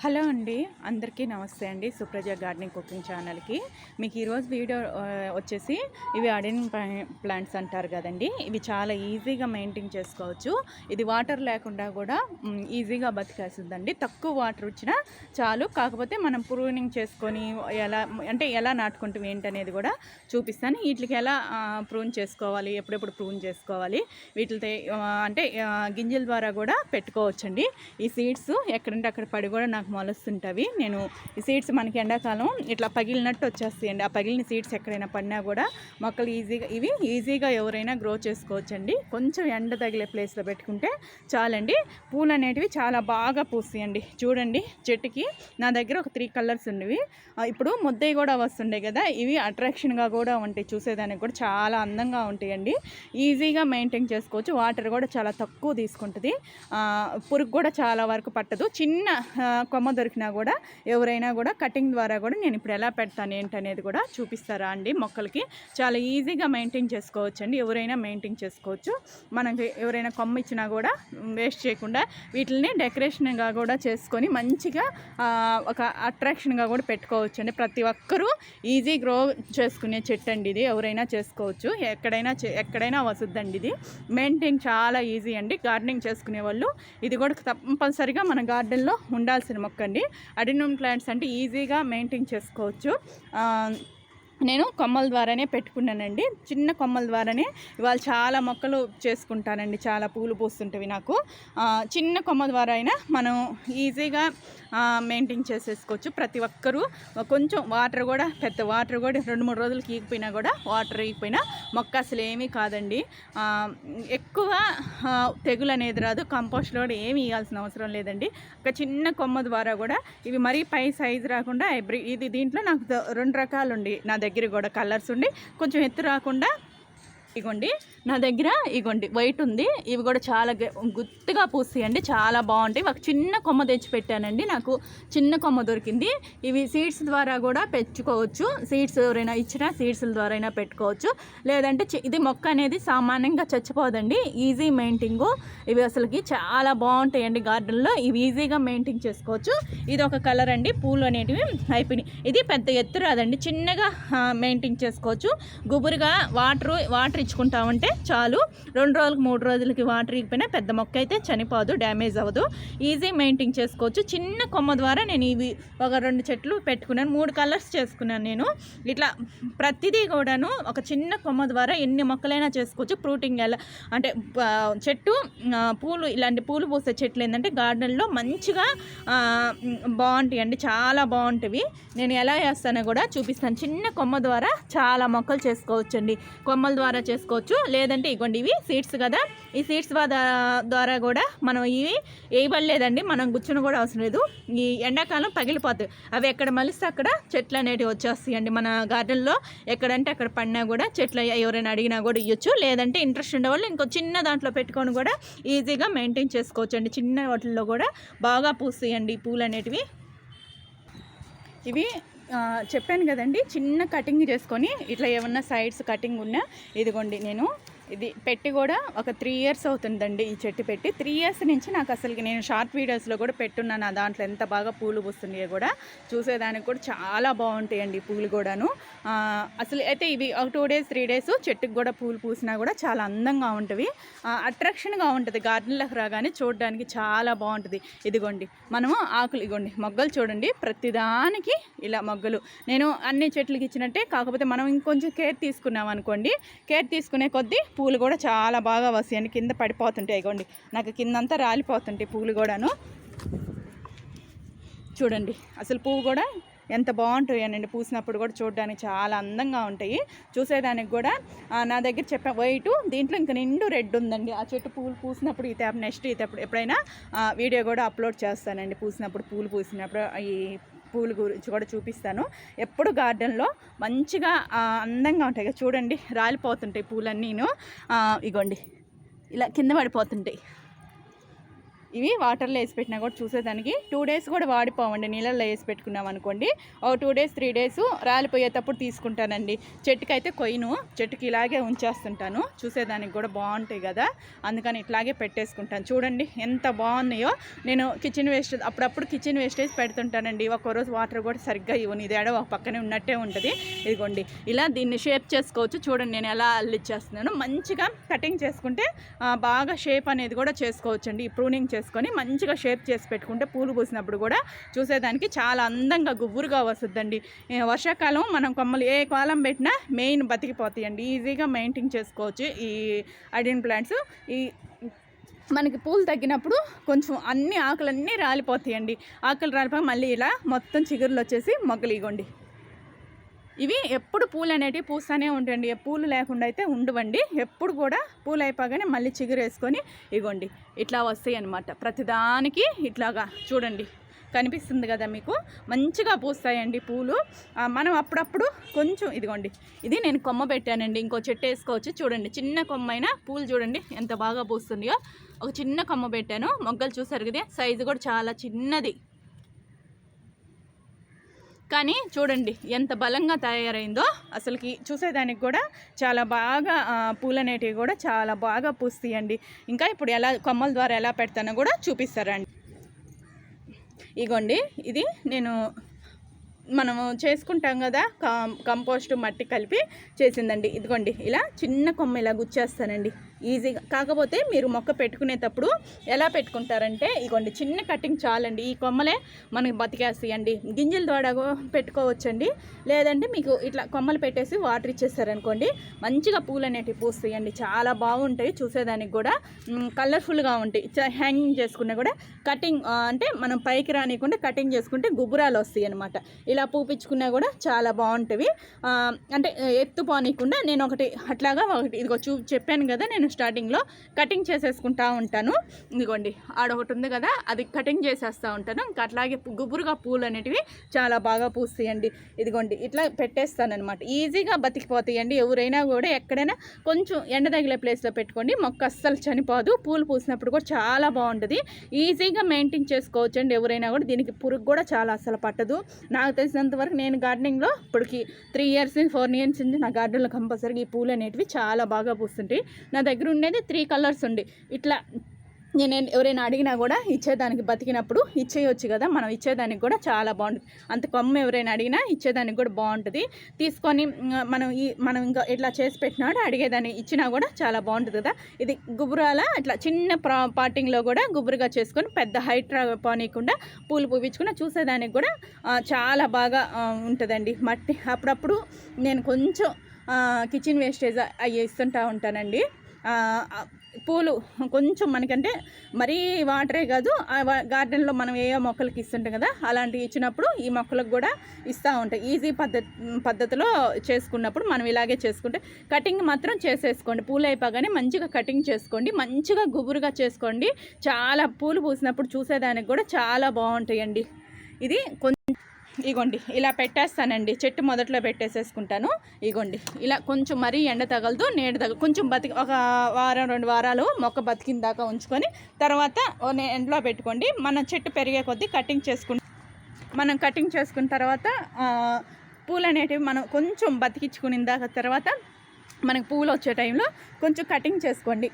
Hello అండి, అందరికీ నమస్తే అండి. సుప్రజ గార్డెనింగ్ కుకింగ్ ఛానల్కి మీకు ఈరోజు వీడియో వచ్చేసి ఇవి అడెనియం ప్లాంట్స్ అంటారు కదండి. ఇవి చాలా ఈజీగా మెయింటైన్ చేసుకోవచ్చు. ఇది వాటర్ లేకుండా కూడా ఈజీగా బతికేస్తుందండి. తక్కువ వాటర్ వచ్చినా చాలు. కాకపోతే మనం ప్రూనింగ్ చేసుకొని ఎలా నాటుకుంటాం ఏంటనేది కూడా చూపిస్తాను. వీటికి ఎలా ప్రూన్ చేసుకోవాలి, ఎప్పుడెప్పుడు ప్రూన్ చేసుకోవాలి, వీటితో గింజల ద్వారా కూడా పెట్టుకోవచ్చండి. ఈ సీడ్స్ ఎక్కడంటే అక్కడ పడి కూడా నాకు మొలుస్తుంటవి. నేను ఈ సీడ్స్ మనకి ఎండాకాలం ఇట్లా పగిలినట్టు వచ్చేస్తాయండి. ఆ పగిలిన సీడ్స్ ఎక్కడైనా పడినా కూడా మొక్కలు ఈజీగా ఎవరైనా గ్రో చేసుకోవచ్చండి. కొంచెం ఎండ తగిలే ప్లేస్లో పెట్టుకుంటే చాలండి. పూలు అనేటివి చాలా బాగా పూస్తాయండి. చూడండి, చెట్టుకి నా దగ్గర ఒక 3 కలర్స్ ఉండేవి. ఇప్పుడు ముద్దయి కూడా వస్తుండే కదా, ఇవి అట్రాక్షన్గా కూడా ఉంటాయి. చూసేదానికి కూడా చాలా అందంగా ఉంటాయండి. ఈజీగా మెయింటైన్ చేసుకోవచ్చు. వాటర్ కూడా చాలా తక్కువ తీసుకుంటుంది. పురుగు కూడా చాలా వరకు పట్టదు. చిన్న కొమ్మ దొరికినా కూడా ఎవరైనా కూడా కటింగ్ ద్వారా కూడా నేను ఇప్పుడు ఎలా పెడతాను ఏంటనేది కూడా చూపిస్తారా అండి. మొక్కలకి చాలా ఈజీగా మెయింటైన్ చేసుకోవచ్చు అండి. ఎవరైనా మెయింటైన్ చేసుకోవచ్చు. మనకి ఎవరైనా కొమ్మ ఇచ్చినా కూడా వేస్ట్ చేయకుండా వీటిని డెకరేషన్గా కూడా చేసుకొని మంచిగా ఒక అట్రాక్షన్గా కూడా పెట్టుకోవచ్చు అండి. ప్రతి ఒక్కరూ ఈజీ గ్రో చేసుకునే చెట్టు అండి ఇది. ఎవరైనా చేసుకోవచ్చు. ఎక్కడైనా వసుద్దండి. ఇది మెయింటైన్ చాలా ఈజీ అండి. గార్డెనింగ్ చేసుకునే వాళ్ళు ఇది కూడా తప్పనిసరిగా మన గార్డెన్లో ఉండాల్సిన మొక్క అండి. అడెనియం ప్లాంట్స్ అంటే ఈజీగా మెయింటైన్ చేసుకోవచ్చు. నేను కొమ్మల ద్వారానే పెట్టుకున్నానండి. చిన్న కొమ్మల ద్వారానే ఇవాళ చాలా మొక్కలు చేసుకుంటానండి. చాలా పూలు పూస్తుంటవి నాకు. చిన్న కొమ్మ ద్వారా అయినా మనం ఈజీగా మెయింటైన్ చేసేసుకోవచ్చు. ప్రతి ఒక్కరూ కొంచెం పెద్ద వాటర్ కూడా 2-3 రోజులకి ఈగిపోయినా కూడా వాటర్ ఈగిపోయినా మొక్క అసలు ఏమీ కాదండి. ఎక్కువ తెగులు అనేది రాదు. కంపోస్ట్లో కూడా ఏమి ఇవ్వాల్సిన అవసరం లేదండి. ఒక చిన్న కొమ్మ ద్వారా కూడా ఇవి మరీ పై సైజు రాకుండా ఇది దీంట్లో నాకు 2 రకాలు ఉండి నా దగ్గర కూడా కలర్స్ ఉండి కొంచెం ఎత్తు రాకుండా ఇగోండి నా దగ్గర ఇగోండి వైట్ ఉంది. ఇవి కూడా చాలా గుత్తుగా పూస్తాయండి. చాలా బాగుంటాయి. ఒక చిన్న కొమ్మ తెచ్చి పెట్టానండి. నాకు చిన్న కొమ్మ దొరికింది. ఇవి సీడ్స్ ద్వారా కూడా పెంచుకోవచ్చు. సీడ్స్ ఎవరైనా ఇచ్చినా సీడ్స్ల ద్వారా అయినా పెట్టుకోవచ్చు. లేదంటే ఇది మొక్క అనేది సామాన్యంగా చచ్చిపోదండి. Easy maintain. ఇవి అసలుకి చాలా బాగుంటాయండి. గార్డెన్లో ఇవి ఈజీగా మెయింటైన్ చేసుకోవచ్చు. ఇది ఒక కలర్ అండి. పూలు అనేటివి అయిపోయినాయి. ఇది పెద్ద ఎత్తు రాదండి. చిన్నగా మెయింటైన్ చేసుకోవచ్చు. గుబురుగా వాటర్ ఇచ్చుకుంటామంటే చాలు. 2 రోజులకు 3 రోజులకి వాటర్ ఇగిపోయినా పెద్ద మొక్క అయితే చనిపోదు, డ్యామేజ్ అవ్వదు. ఈజీ మెయింటైన్ చేసుకోవచ్చు. చిన్న కొమ్మ ద్వారా నేను ఇవి ఒక 2 చెట్లు పెట్టుకున్నాను. 3 కలర్స్ చేసుకున్నాను నేను. ఇట్లా ప్రతిదీ కూడాను ఒక చిన్న కొమ్మ ద్వారా ఎన్ని మొక్కలైనా చేసుకోవచ్చు. ఫ్రూటింగ్ చెట్టు ఇలాంటి పూలు పూసే చెట్లు ఏంటంటే గార్డెన్లో మంచిగా బాగుంటాయండి. చాలా బాగుంటాయి. నేను ఎలా చేస్తానో కూడా చూపిస్తాను. చిన్న కొమ్మ ద్వారా చాలా మొక్కలు చేసుకోవచ్చండి. కొమ్మల ద్వారా చేసుకోవచ్చు. లేదంటే ఇగోండి ఇవి సీడ్స్ కదా, ఈ సీడ్స్ ద్వారా కూడా మనం ఇవి వేయబడలేదండి. మనం గుచ్చును కూడా అవసరం లేదు. ఈ ఎండాకాలం పగిలిపోతాయి. అవి ఎక్కడ మలిస్తే అక్కడ చెట్లు అనేటివి వచ్చేస్తాయండి. మన గార్డెన్లో ఎక్కడంటే అక్కడ పడినా కూడా చెట్లు ఎవరైనా అడిగినా కూడా ఇవ్వచ్చు. లేదంటే ఇంట్రెస్ట్ ఉండేవాళ్ళు ఇంకో చిన్న దాంట్లో పెట్టుకొని కూడా ఈజీగా మెయింటైన్ చేసుకోవచ్చు అండి. చిన్న వాటిల్లో కూడా బాగా పూస్తాయండి పూలు అనేటివి. ఇవి చెప్పాను కదండి, చిన్న కటింగ్ చేసుకొని ఇట్లా ఏమన్నా సైడ్స్ కటింగ్ ఉన్నా ఇదిగోండి. నేను ఇది పెట్టి కూడా ఒక 3 years అవుతుందండి. ఈ చెట్టు పెట్టి 3 years నుంచి నాకు అసలుకి నేను షార్ట్ వీడియోస్లో కూడా పెట్టున్నాను. దాంట్లో ఎంత బాగా పూలు పూస్తున్నాయో కూడా చూసేదానికి కూడా చాలా బాగుంటాయండి పూలు కూడాను. అసలు అయితే ఇవి ఒక 2 days 3 days చెట్టుకు కూడా పూలు పూసినా కూడా చాలా అందంగా ఉంటుంది. అట్రాక్షన్గా ఉంటుంది. గార్డెన్లోకి రాగానే చూడడానికి చాలా బాగుంటుంది. ఇదిగోండి మనము ఆకులు ఇగోండి మొగ్గలు చూడండి. ప్రతిదానికి ఇలా మొగ్గలు నేను అన్ని చెట్లకి ఇచ్చినట్టే, కాకపోతే మనం ఇంకొంచెం కేర్ తీసుకున్నాం అనుకోండి. కేర్ తీసుకునే కొద్దీ పూలు కూడా చాలా బాగా వస్తాయండి. కింద పడిపోతుంటాయి. ఇగోండి నాకు కిందంతా రాలిపోతుంటాయి పూలు కూడాను. చూడండి అసలు పువ్వు కూడా ఎంత బాగుంటాయండి. పూసినప్పుడు కూడా చూడడానికి చాలా అందంగా ఉంటాయి. చూసేదానికి కూడా నా దగ్గర చెప్పా వైట్, దీంట్లో ఇంకా నిండు రెడ్ ఉందండి. ఆ చెట్టు పూలు పూసినప్పుడు నెక్స్ట్ ఎప్పుడైనా వీడియో కూడా అప్లోడ్ చేస్తానండి. పూలు పూసినప్పుడు ఈ పూలు గురించి కూడా చూపిస్తాను. ఎప్పుడు గార్డెన్లో మంచిగా అందంగా ఉంటాయి. చూడండి రాలిపోతుంటాయి పూలన్నీను. ఇగోండి ఇలా కింద పడిపోతుంటాయి. ఇవి వాటర్లో వేసి పెట్టినా కూడా చూసేదానికి 2 డేస్ కూడా వాడిపోవండి. నీళ్ళల్లో వేసి పెట్టుకున్నాం అనుకోండి, ఒక 2 డేస్ 3 డేస్ రాలిపోయేటప్పుడు తీసుకుంటానండి. చెట్టుకైతే కొయ్యను, చెట్టుకి ఇలాగే ఉంచేస్తుంటాను. చూసేదానికి కూడా బాగుంటాయి కదా, అందుకని ఇట్లాగే పెట్టేసుకుంటాను. చూడండి ఎంత బాగున్నాయో. నేను కిచెన్ వేస్ట్ అప్పుడప్పుడు కిచెన్ వేస్టేజ్ పెడుతుంటానండి. ఒక్కోరోజు వాటర్ కూడా సరిగ్గా ఇవ్వను, ఇది ఏడో ఒక పక్కనే ఉన్నట్టే ఉంటుంది. ఇదిగోండి ఇలా దీన్ని షేప్ చేసుకోవచ్చు. చూడండి నేను ఎలా అల్లిచ్చేస్తున్నాను. మంచిగా కటింగ్ చేసుకుంటే బాగా షేప్ అనేది కూడా చేసుకోవచ్చు అండి. ప్రూనింగ్ చేసుకొని మంచిగా షేప్ చేసి పెట్టుకుంటే పూలు పూసినప్పుడు కూడా చూసేదానికి చాలా అందంగా గుబురుగా వస్తుందండి. వర్షాకాలం మనం కొమ్మలు ఏ కాలం పెట్టినా మెయిన్ బతికిపోతాయండి. ఈజీగా మెయింటైన్ చేసుకోవచ్చు ఈ అడెన్ ప్లాంట్స్. ఈ మనకి పూలు తగ్గినప్పుడు కొంచెం అన్ని ఆకులన్నీ రాలిపోతాయండి. ఆకులు రాలిపోయి మళ్ళీ ఇలా మొత్తం చిగురులు వచ్చేసి మొగ్గలు ఇగోండి. ఇవి ఎప్పుడు పూలు అనేటివి పూస్తూనే ఉంటాయండి. పూలు లేకుండా అయితే ఉండవండి. ఎప్పుడు కూడా పూలు అయిపోగానే మళ్ళీ చిగురు వేసుకొని ఇగోండి ఇట్లా వస్తాయి అన్నమాట. ప్రతిదానికి ఇట్లాగా చూడండి కనిపిస్తుంది కదా మీకు, మంచిగా పూస్తాయండి పూలు. మనం అప్పుడప్పుడు కొంచెం ఇదిగోండి, ఇది నేను కొమ్మ పెట్టానండి, ఇంకో చెట్టు వేసుకోవచ్చు. చూడండి చిన్న కొమ్మ అయినా పూలు చూడండి ఎంత బాగా పూస్తుందో. ఒక చిన్న కొమ్మ పెట్టాను, మొగ్గలు చూసారు కదా, సైజు కూడా చాలా చిన్నది, కానీ చూడండి ఎంత బలంగా తయారైందో. అసలుకి చూసేదానికి కూడా చాలా బాగా పూలు అనేటివి కూడా చాలా బాగా పూస్తాయండి. ఇంకా ఇప్పుడు ఎలా కొమ్మల ద్వారా ఎలా పెడతానో కూడా చూపిస్తారండి. ఇగోండి ఇది నేను మనము చేసుకుంటాం కదా కంపోస్ట్ మట్టి కలిపి చేసిందండి. ఇదిగోండి ఇలా చిన్న కొమ్మ ఇలా గుచ్చేస్తానండి ఈజీగా. కాకపోతే మీరు మొక్క పెట్టుకునేటప్పుడు ఎలా పెట్టుకుంటారంటే ఇగోండి చిన్న కటింగ్ చాలండి. ఈ కొమ్మలే మనకి బతికేస్తాయండి. గింజల ద్వారా పెట్టుకోవచ్చండి, లేదంటే మీకు ఇట్లా కొమ్మలు పెట్టేసి వాటర్ ఇచ్చేస్తారనుకోండి మంచిగా పూలు అనేటివి పూస్తాయండి. చాలా బాగుంటాయి, చూసేదానికి కూడా కలర్ఫుల్గా ఉంటాయి. హ్యాంగింగ్ చేసుకున్నా కూడా కటింగ్ అంటే మనం పైకి రానియకుండా కటింగ్ చేసుకుంటే గుబురాలు వస్తాయి అనమాట. ఇలా పూపించుకున్నా కూడా చాలా బాగుంటాయి. అంటే ఎత్తు పోనీయకుండా నేను ఒకటి అట్లాగా ఒకటి ఇదిగో చెప్పాను కదా, నేను స్టార్టింగ్లో కటింగ్ చేసేసుకుంటా ఉంటాను. ఇదిగోండి ఆడొకటి ఉంది కదా, అది కటింగ్ చేసేస్తూ ఉంటాను. ఇంకా అట్లాగే గుబురుగా పూలు అనేటివి చాలా బాగా పూస్తాయండి. ఇదిగోండి ఇట్లా పెట్టేస్తానమాట. ఈజీగా బతికిపోతాయండి. ఎవరైనా కూడా ఎక్కడైనా కొంచెం ఎండ తగిలే ప్లేస్లో పెట్టుకోండి, మొక్క అస్సలు చనిపోదు. పూలు పూసినప్పుడు కూడా చాలా బాగుంటుంది. ఈజీగా మెయింటైన్ చేసుకోవచ్చు అండి ఎవరైనా కూడా. దీనికి పురుగు కూడా చాలా అసలు పట్టదు. నాకు తెలిసినంత వరకు నేను గార్డెనింగ్లో ఇప్పటికి 3 ఇయర్స్ 4 ఇయర్స్ నుంచి నా గార్డెన్లో కంపల్సరీగా ఈ పూలు అనేటివి చాలా బాగా పూస్తుంటాయి. నా దగ్గర ఉండేది 3 కలర్స్ ఉండి ఇట్లా నేను ఎవరైనా అడిగినా కూడా ఇచ్చేదానికి బతికినప్పుడు ఇచ్చేయచ్చు కదా, మనం ఇచ్చేదానికి కూడా చాలా బాగుంటుంది. అంత కొమ్మ ఎవరైనా అడిగినా ఇచ్చేదానికి కూడా బాగుంటుంది. తీసుకొని మనం ఇంకా ఇట్లా చేసి పెట్టినాడు అడిగేదాన్ని ఇచ్చినా కూడా చాలా బాగుంటుంది కదా. ఇది గుబురాల ఇట్లా చిన్న పాటింగ్లో కూడా గుబురుగా చేసుకొని పెద్ద హైట్ పోనీయకుండా పూలు పూపించుకుని చూసేదానికి కూడా చాలా బాగా ఉంటుందండి. మట్టి అప్పుడప్పుడు నేను కొంచెం కిచెన్ వేస్టేజ్ అవి ఇస్తుంటూ ఉంటానండి. పూలు కొంచెం మనకంటే మరీ వాటరే కాదు, గార్డెన్లో మనం ఏయో మొక్కలకి ఇస్తుంటాం కదా, అలాంటివి ఇచ్చినప్పుడు ఈ మొక్కలకు కూడా ఇస్తూ ఉంటాయి. ఈజీ పద్ధతిలో చేసుకున్నప్పుడు మనం ఇలాగే చేసుకుంటే కటింగ్ మాత్రం చేసేసుకోండి. పూలు అయిపోగానే మంచిగా కటింగ్ చేసుకోండి, మంచిగా గుబురుగా చేసుకోండి. చాలా పూలు పూసినప్పుడు చూసేదానికి కూడా చాలా బాగుంటాయండి. ఇది ఇగోండి ఇలా పెట్టేస్తానండి. చెట్టు మొదట్లో పెట్టేసేసుకుంటాను. ఇగోండి ఇలా కొంచెం మరీ ఎండ తగలదు, నీడ తగలదు, కొంచెం ఒక వారం 2 వారాలు మొక్క బతికిన దాకా ఉంచుకొని తర్వాత ఎండలో పెట్టుకోండి. మన చెట్టు పెరిగే కొద్దీ మనం కటింగ్ చేసుకున్న తర్వాత పూలు అనేటివి మనం కొంచెం బతికించుకుని దాకా తర్వాత మనకు పూలు వచ్చే టైంలో కొంచెం కటింగ్ చేసుకోండి.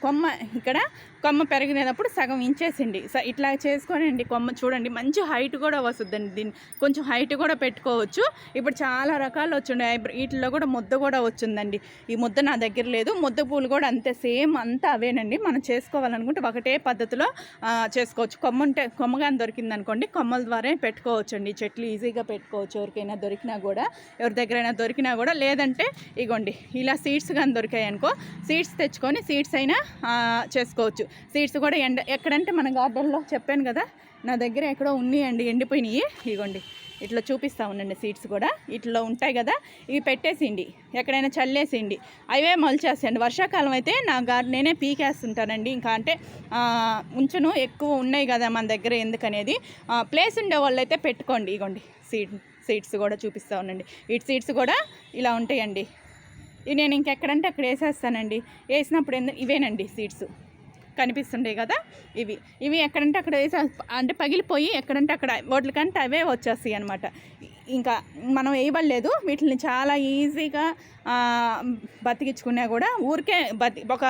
కొమ్మ పెరిగినప్పుడు సగం ఇంచేసిండి ఇట్లా చేసుకోనండి. కొమ్మ చూడండి మంచి హైట్ కూడా వస్తుందండి. దీన్ని కొంచెం హైట్ కూడా పెట్టుకోవచ్చు. ఇప్పుడు చాలా రకాలు వచ్చిండే వీటిలో కూడా ముద్ద కూడా వచ్చిందండి. ఈ ముద్ద నా దగ్గర లేదు. ముద్ద పూలు కూడా అంతే సేమ్ అంతా అవేనండి. మనం చేసుకోవాలనుకుంటే ఒకటే పద్ధతిలో చేసుకోవచ్చు. కొమ్మగాని దొరికింది అనుకోండి, కొమ్మల ద్వారా పెట్టుకోవచ్చు అండి. చెట్లు ఈజీగా పెట్టుకోవచ్చు. ఎవరికైనా దొరికినా కూడా, ఎవరి దగ్గరైనా దొరికినా కూడా, లేదంటే ఇగోండి ఇలా సీడ్స్ కానీ దొరికాయి అనుకో, సీడ్స్ తెచ్చుకొని సీడ్స్ అయినా చేసుకోవచ్చు. సీడ్స్ కూడా ఎక్కడంటే మన గార్డెన్లో చెప్పాను కదా, నా దగ్గర ఎక్కడో ఉన్నాయండి ఎండిపోయినాయి. ఇగోండి ఇట్లా చూపిస్తూ ఉండండి. సీడ్స్ కూడా ఇట్లా ఉంటాయి కదా, ఇవి పెట్టేసిండి, ఎక్కడైనా చల్లేసిండి, అవే మొలిచేస్తాయండి. వర్షాకాలం అయితే నా నేనే పీకేస్తుంటానండి. ఇంకా అంటే ఉంచును ఎక్కువ ఉన్నాయి కదా మన దగ్గర, ఎందుకనేది ప్లేస్ ఉండే వాళ్ళు అయితే పెట్టుకోండి. ఇగోండి సీడ్స్ కూడా చూపిస్తూ ఉండండి. వీటి సీడ్స్ కూడా ఇలా ఉంటాయండి. ఇవి నేను ఇంకెక్కడంటే అక్కడ వేసేస్తానండి. వేసినప్పుడు ఇవేనండి సీడ్స్. కనిపిస్తుండే కదా, ఇవి ఎక్కడంటే అక్కడ వేసి అంటే పగిలిపోయి ఎక్కడంటే అక్కడ వాటికంటే అవే వచ్చేస్తాయి అనమాట. ఇంకా మనం వేయబడలేదు వీటిని, చాలా ఈజీగా బతికించుకున్నా కూడా ఊరికే ఒక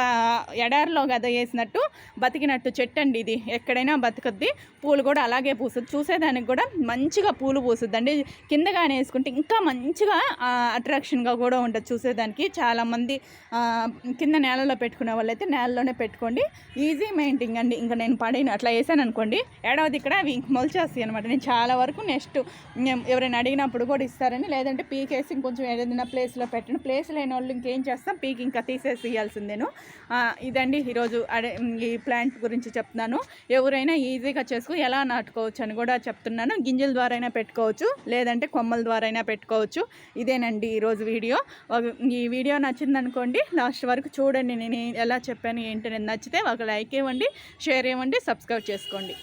ఎడారిలో కదా వేసినట్టు బతికినట్టు చెట్టు అండి ఇది. ఎక్కడైనా బతుకుద్ది, పూలు కూడా అలాగే పూస్తుంది, చూసేదానికి కూడా మంచిగా పూలు పూస్తుంది అండి. కిందగానే వేసుకుంటే ఇంకా మంచిగా అట్రాక్షన్గా కూడా ఉంటుంది చూసేదానికి. చాలామంది కింద నేలలో పెట్టుకునే వాళ్ళైతే నేలలోనే పెట్టుకోండి, ఈజీ మెయింటైన్ అండి. ఇంకా నేను పడేను అట్లా వేసాను అనుకోండి, ఏడవది ఇక్కడ అవి మొలిచేస్తాయి అనమాట. నేను చాలా వరకు నెక్స్ట్ ఎవరైనా అడిగినప్పుడు కూడా ఇస్తారని, లేదంటే పీకేసి ఇంకొంచెం ఏదైనా ప్లేస్లో పెట్టండి. ప్లేస్ లేని వాళ్ళు ఇంకేం చేస్తాం, పీకి ఇంకా తీసేసి ఇవ్వాల్సిందేను. ఇదండి ఈరోజు ఈ ప్లాంట్ గురించి చెప్తున్నాను. ఎవరైనా ఈజీగా చేసుకు ఎలా నాటుకోవచ్చు అని కూడా చెప్తున్నాను. గింజల ద్వారా అయినా పెట్టుకోవచ్చు, లేదంటే కొమ్మల ద్వారా అయినా పెట్టుకోవచ్చు. ఇదేనండి ఈరోజు వీడియో. ఈ వీడియో నచ్చిందనుకోండి, లాస్ట్ వరకు చూడండి నేను ఎలా చెప్పాను ఏంటి. నచ్చితే ఒక లైక్ ఇవ్వండి, షేర్ ఇవ్వండి, సబ్స్క్రైబ్ చేసుకోండి.